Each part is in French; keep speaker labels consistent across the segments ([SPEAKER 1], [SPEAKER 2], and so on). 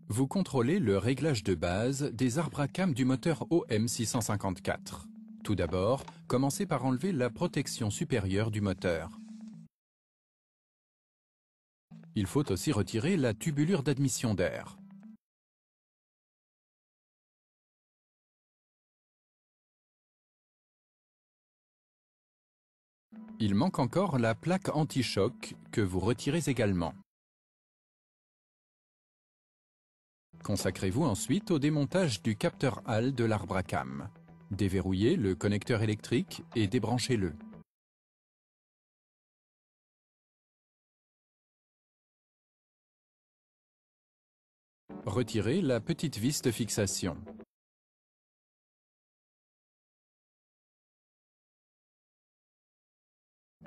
[SPEAKER 1] Vous contrôlez le réglage de base des arbres à cames du moteur OM654. Tout d'abord, commencez par enlever la protection supérieure du moteur. Il faut aussi retirer la tubulure d'admission d'air. Il manque encore la plaque anti-choc que vous retirez également. Consacrez-vous ensuite au démontage du capteur HAL de l'arbre à cames. Déverrouillez le connecteur électrique et débranchez-le. Retirez la petite vis de fixation.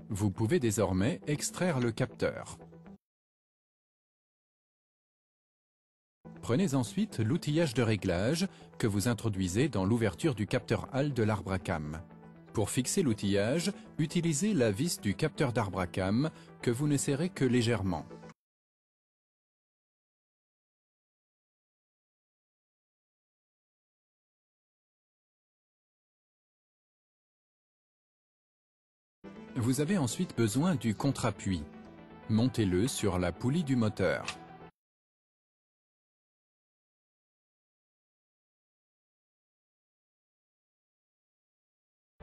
[SPEAKER 1] Vous pouvez désormais extraire le capteur. Prenez ensuite l'outillage de réglage que vous introduisez dans l'ouverture du capteur HAL de l'arbre à cames. Pour fixer l'outillage, utilisez la vis du capteur d'arbre à cames que vous ne serrez que légèrement. Vous avez ensuite besoin du contre-appui. Montez-le sur la poulie du moteur.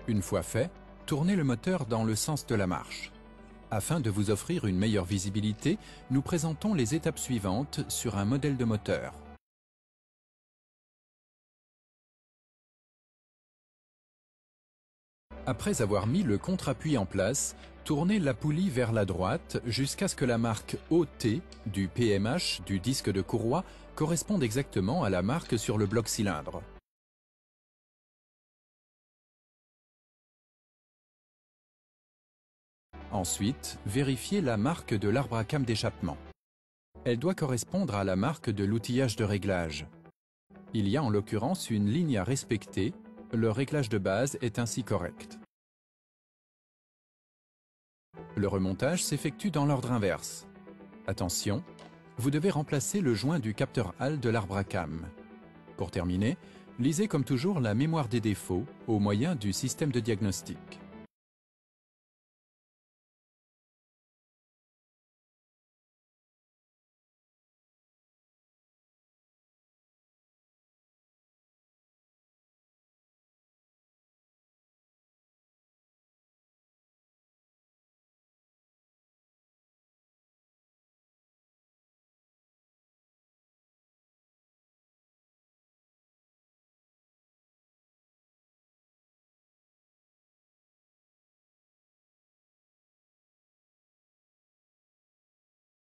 [SPEAKER 1] Une fois fait, tournez le moteur dans le sens de la marche. Afin de vous offrir une meilleure visibilité, nous présentons les étapes suivantes sur un modèle de moteur. Après avoir mis le contre-appui en place, tournez la poulie vers la droite jusqu'à ce que la marque OT du PMH du disque de courroie corresponde exactement à la marque sur le bloc cylindre. Ensuite, vérifiez la marque de l'arbre à cames d'échappement. Elle doit correspondre à la marque de l'outillage de réglage. Il y a en l'occurrence une ligne à respecter, le réglage de base est ainsi correct. Le remontage s'effectue dans l'ordre inverse. Attention, vous devez remplacer le joint du capteur HAL de l'arbre à cames. Pour terminer, lisez comme toujours la mémoire des défauts au moyen du système de diagnostic.